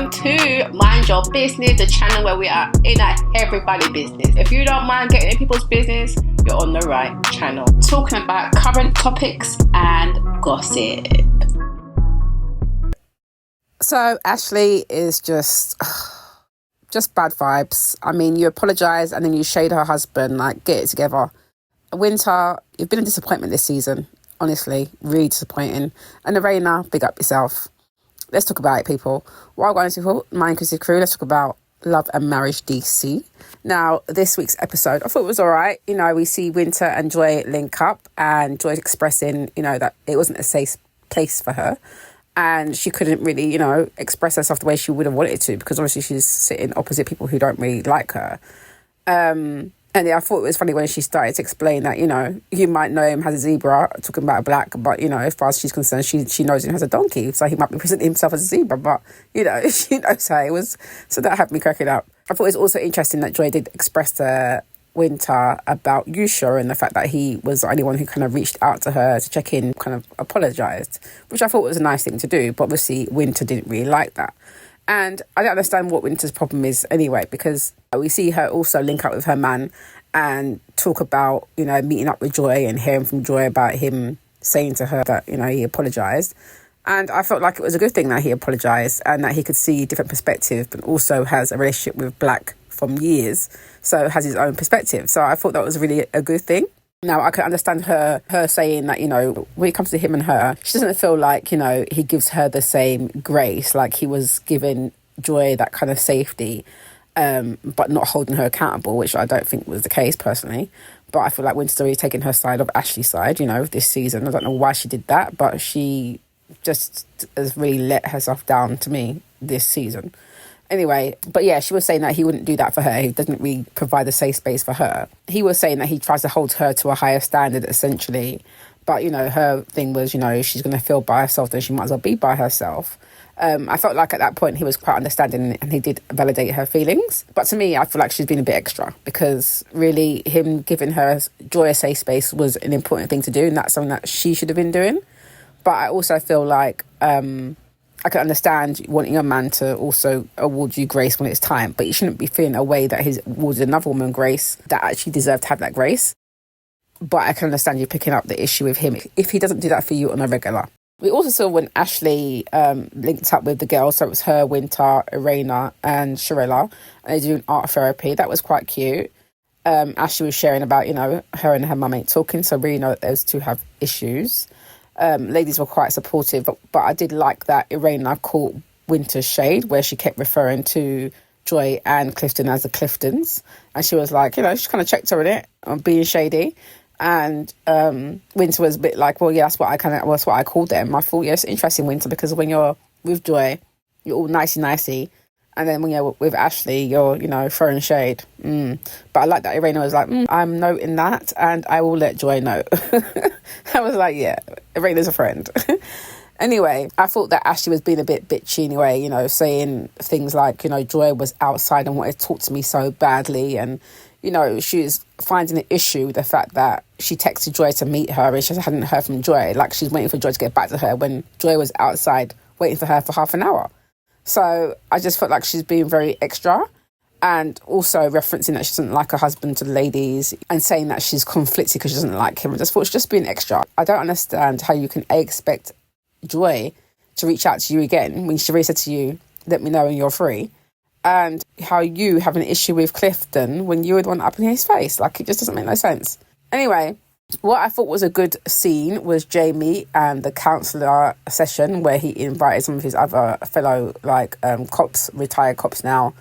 welcome to Mind Your Business, the channel where we are in at everybody's business. If you don't mind getting in people's business, you're on the right channel. Talking about current topics and gossip. So Ashley is just bad vibes. I mean, you apologise and then you shade her husband, like, get it together. Winter, you've been a disappointment this season. Honestly, really disappointing. And Arena, big up yourself. Let's talk about it, people. While going to my inclusive crew, let's talk about Love and Marriage DC. Now, this week's episode, I thought it was all right. You know, we see Winter and Joy link up, and Joy expressing, you know, that it wasn't a safe place for her. And she couldn't really, you know, express herself the way she would have wanted to, because obviously she's sitting opposite people who don't really like her. And yeah, I thought it was funny when she started to explain that, you know, you might know him as a zebra, talking about a black, but, you know, as far as she's concerned, she knows him as a donkey. So he might be presenting himself as a zebra, but, you know, she knows how it was. So that had me cracking up. I thought it was also interesting that Joy did express to Winter about Yusha and the fact that he was the only one who kind of reached out to her to check in, kind of apologised, which I thought was a nice thing to do. But obviously, Winter didn't really like that. And I don't understand what Winter's problem is anyway, because we see her also link up with her man and talk about, you know, meeting up with Joy and hearing from Joy about him saying to her that, you know, he apologised. And I felt like it was a good thing that he apologised and that he could see a different perspective, but also has a relationship with Black from years, so has his own perspective. So I thought that was really a good thing. Now, I can understand her saying that, you know, when it comes to him and her, she doesn't feel like, you know, he gives her the same grace, like he was giving Joy that kind of safety, but not holding her accountable, which I don't think was the case personally. But I feel like Winter's already taken her side of Ashley's side, you know, this season. I don't know why she did that, but she just has really let herself down to me this season. Anyway, but yeah, she was saying that he wouldn't do that for her. He doesn't really provide a safe space for her. He was saying that he tries to hold her to a higher standard, essentially. But, you know, her thing was, you know, if she's going to feel by herself, then she might as well be by herself. I felt like at that point he was quite understanding and he did validate her feelings. But to me, I feel like she's been a bit extra, because really him giving her Joy a safe space was an important thing to do, and that's something that she should have been doing. But I also feel like I can understand wanting a man to also award you grace when it's time, but you shouldn't be feeling a way that he's awarded another woman grace that actually deserved to have that grace. But I can understand you picking up the issue with him if he doesn't do that for you on a regular. We also saw when Ashley linked up with the girls, so it was her, Winter, Irena and Sharella, and they're doing art therapy. That was quite cute. Ashley was sharing about, you know, her and her mum ain't talking, so really know that those two have issues. Ladies were quite supportive, but I did like that Irena caught Winter's shade, where she kept referring to Joy and Clifton as the Cliftons, and she was like, you know, she kind of checked her in it on being shady. And Winter was a bit like, well, yeah, that's what I called them. I thought, yeah, it's interesting, Winter, because when you're with Joy, you're all nicey, and then when you're with Ashley, you're, you know, throwing shade. But I like that Irena was like, I'm noting that, and I will let Joy know. I was like, yeah, Irena's a friend. Anyway, I thought that Ashley was being a bit bitchy anyway, you know, saying things like, you know, Joy was outside and wanted to talk to me so badly, and, you know, she was finding an issue with the fact that she texted Joy to meet her and she just hadn't heard from Joy. Like, she's waiting for Joy to get back to her when Joy was outside waiting for her for half an hour. So I just felt like she's being very extra, and also referencing that she doesn't like her husband to the ladies and saying that she's conflicted because she doesn't like him. I just thought she's just being extra. I don't understand how you can expect Joy to reach out to you again when she already said to you, let me know when you're free, and how you have an issue with Clifton when you were the one up in his face. Like, it just doesn't make no sense. Anyway, what I thought was a good scene was Jamie and the counsellor session, where he invited some of his other fellow, like, cops, retired cops now.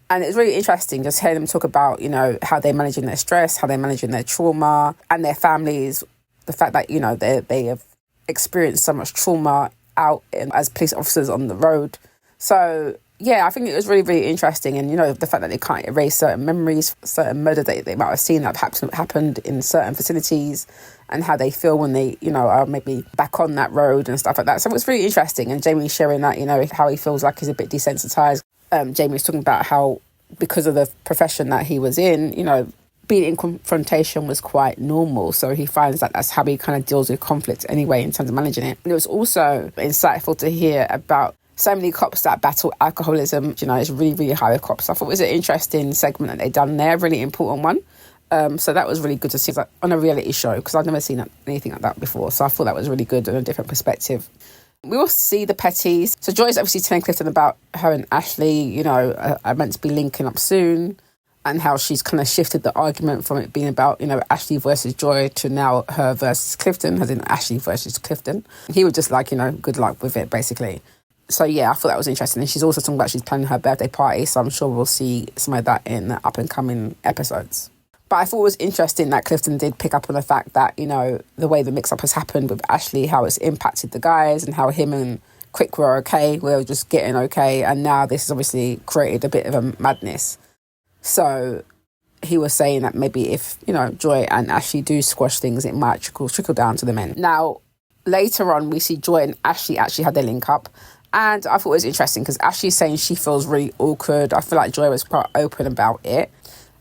And it's really interesting just hearing them talk about, you know, how they're managing their stress, how they're managing their trauma and their families. The fact that, you know, they have experienced so much trauma out as police officers on the road. So, yeah, I think it was really, really interesting. And, you know, the fact that they can't erase certain memories, certain murder that they might have seen that perhaps happened in certain facilities, and how they feel when they, you know, are maybe back on that road and stuff like that. So it was really interesting. And Jamie sharing that, you know, how he feels like he's a bit desensitized. Jamie was talking about how, because of the profession that he was in, you know, being in confrontation was quite normal. So he finds that that's how he kind of deals with conflict anyway in terms of managing it. And it was also insightful to hear about so many cops that battle alcoholism, you know, it's really, really high with cops. I thought it was an interesting segment that they done there, really important one. So that was really good to see, like, on a reality show, because I've never seen anything like that before. So I thought that was really good and a different perspective. We will see the petties. So Joy's obviously telling Clifton about her and Ashley, you know, are meant to be linking up soon, and how she's kind of shifted the argument from it being about, you know, Ashley versus Joy to now her versus Clifton, as in Ashley versus Clifton. He was just like, you know, good luck with it, basically. So yeah, I thought that was interesting. And she's also talking about she's planning her birthday party, so I'm sure we'll see some of that in the up and coming episodes. But I thought it was interesting that Clifton did pick up on the fact that, you know, the way the mix-up has happened with Ashley, how it's impacted the guys and how him and Quick were okay, we were just getting okay, and now this has obviously created a bit of a madness. So he was saying that maybe if, you know, Joy and Ashley do squash things, it might trickle down to the men. Now, later on, we see Joy and Ashley actually had their link up, and I thought it was interesting because Ashley's saying she feels really awkward. I feel like Joy was quite open about it.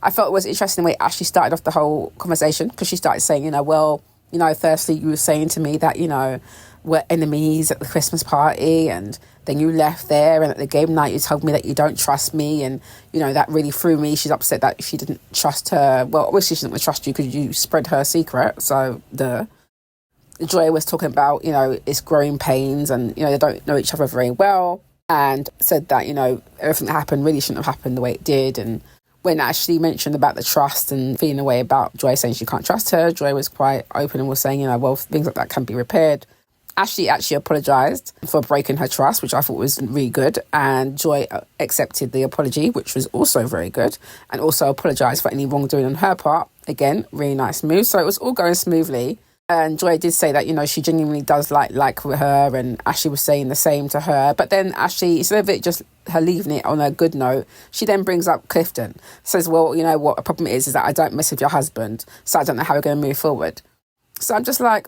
I felt it was interesting the way Ashley started off the whole conversation, because she started saying, you know, well, you know, firstly, you were saying to me that, you know, we're enemies at the Christmas party, and then you left there, and at the game night you told me that you don't trust me, and, you know, that really threw me. She's upset that she didn't trust her. Well, obviously she didn't trust you because you spread her secret, so Joy was talking about, you know, it's growing pains, and, you know, they don't know each other very well, and said that, you know, everything that happened really shouldn't have happened the way it did. And when Ashley mentioned about the trust and feeling a way about Joy saying she can't trust her, Joy was quite open and was saying, you know, well, things like that can be repaired. Ashley actually apologised for breaking her trust, which I thought was really good. And Joy accepted the apology, which was also very good. And also apologised for any wrongdoing on her part. Again, really nice move. So it was all going smoothly. And Joy did say that, you know, she genuinely does like her, and Ashley was saying the same to her. But then Ashley, instead of it just her leaving it on a good note, she then brings up Clifton. Says, well, you know what the problem is that I don't mess with your husband, so I don't know how we're going to move forward. So I'm just like,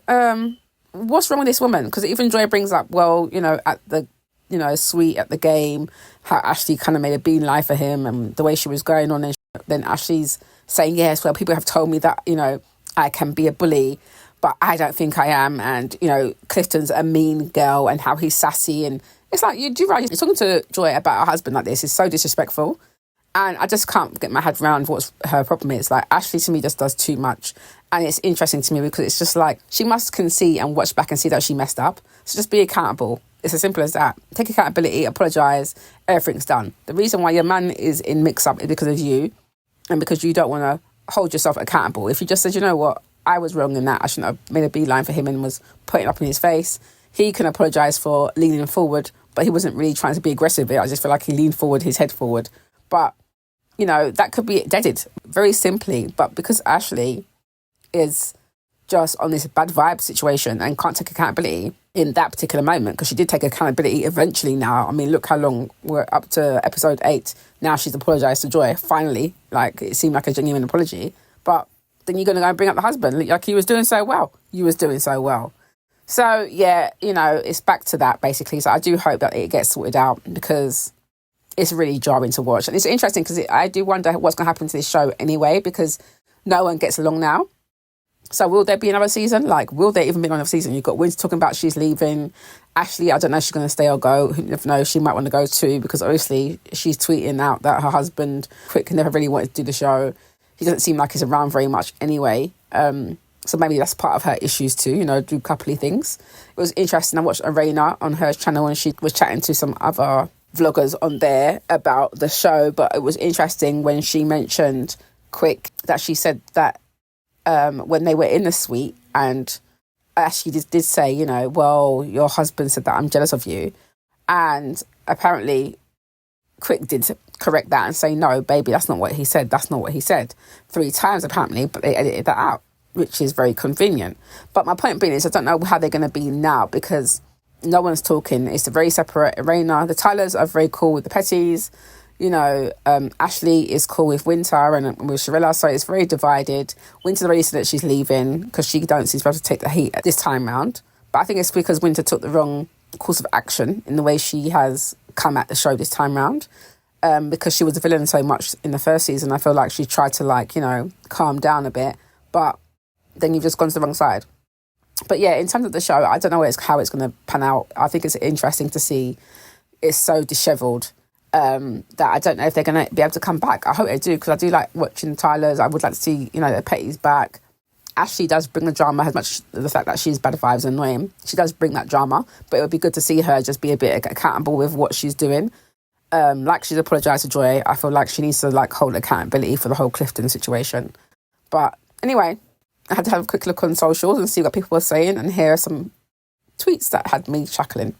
what's wrong with this woman? Because even Joy brings up, well, you know, at the, you know, suite at the game, how Ashley kind of made a beeline for him and the way she was going on. And then Ashley's saying, yes, well, people have told me that, you know, I can be a bully, but I don't think I am. And, you know, Clifton's a mean girl and how he's sassy. And it's like, you're talking to Joy about her husband like this is so disrespectful. And I just can't get my head around what her problem is. Like, Ashley to me just does too much. And it's interesting to me because it's just like, she must concede and watch back and see that she messed up. So just be accountable. It's as simple as that. Take accountability, apologise, everything's done. The reason why your man is in mix-up is because of you, and because you don't want to hold yourself accountable. If you just said, you know what, I was wrong in that, I shouldn't have made a beeline for him and was putting it up in his face, he can apologise for leaning forward, but he wasn't really trying to be aggressive. I just feel like he leaned forward, his head forward. But, you know, that could be deaded very simply. But because Ashley is just on this bad vibe situation and can't take accountability in that particular moment, because she did take accountability eventually now. I mean, look how long, we're up to episode 8. Now she's apologised to Joy, finally. Like, it seemed like a genuine apology. But then you're going to go and bring up the husband. Like, he was doing so well. You was doing so well. So, yeah, you know, it's back to that, basically. So I do hope that it gets sorted out, because it's really jarring to watch. And it's interesting because I do wonder what's going to happen to this show anyway, because no one gets along now. So will there be another season? Like, will there even be another season? You've got Winter talking about she's leaving. Ashley, I don't know if she's going to stay or go. Who knows? She might want to go too, because obviously she's tweeting out that her husband, Quick, never really wanted to do the show. He doesn't seem like he's around very much anyway. So maybe that's part of her issues too, you know, do coupley things. It was interesting. I watched Arena on her channel and she was chatting to some other vloggers on there about the show. But it was interesting when she mentioned Quick, that she said that when they were in the suite, and Ashley did say, you know, well, your husband said that I'm jealous of you. And apparently Quick did correct that and say, no, baby, that's not what he said. That's not what he said. 3 times apparently, but they edited that out, which is very convenient. But my point being is, I don't know how they're going to be now, because no one's talking. It's a very separate arena. The Tylers are very cool with the Petties. You know, Ashley is cool with Winter and with Shirella, so it's very divided. Winter's already said that she's leaving because she don't see supposed to take the heat at this time round. But I think it's because Winter took the wrong course of action in the way she has come at the show this time round. Because she was a villain so much in the first season, I feel like she tried to, like, you know, calm down a bit. But then you've just gone to the wrong side. But yeah, in terms of the show, I don't know how it's going to pan out. I think it's interesting to see, is so dishevelled that I don't know if they're going to be able to come back. I hope they do, because I do like watching Tyler's. I would like to see, the Petty's back. Ashley does bring the drama, as much as the fact that she's bad vibes and annoying. She does bring that drama, but it would be good to see her just be a bit accountable with what she's doing. Like she's apologised to Joy. I feel like she needs to hold accountability for the whole Clifton situation. But anyway, I had to have a quick look on socials and see what people were saying, and here are some tweets that had me chuckling.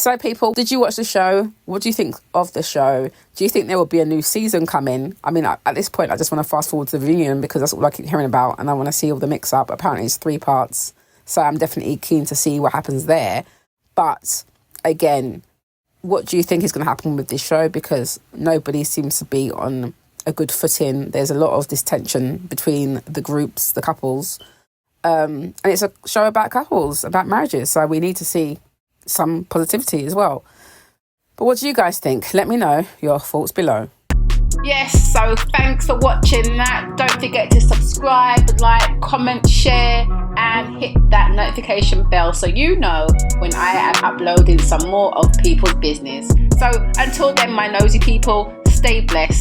So people, did you watch the show? What do you think of the show? Do you think there will be a new season coming? I mean, at this point, I just want to fast forward to the reunion, because that's all I keep hearing about, and I want to see all the mix up. Apparently it's 3 parts, so I'm definitely keen to see what happens there. But again, what do you think is going to happen with this show? Because nobody seems to be on a good footing. There's a lot of this tension between the groups, the couples, and it's a show about couples, about marriages, so we need to see some positivity as well. But what do you guys think? Let me know your thoughts below. Yes, so thanks for watching that. Don't forget to subscribe, like, comment, share, and hit that notification bell so you know when I am uploading some more of people's business. So until then, my nosy people, stay blessed.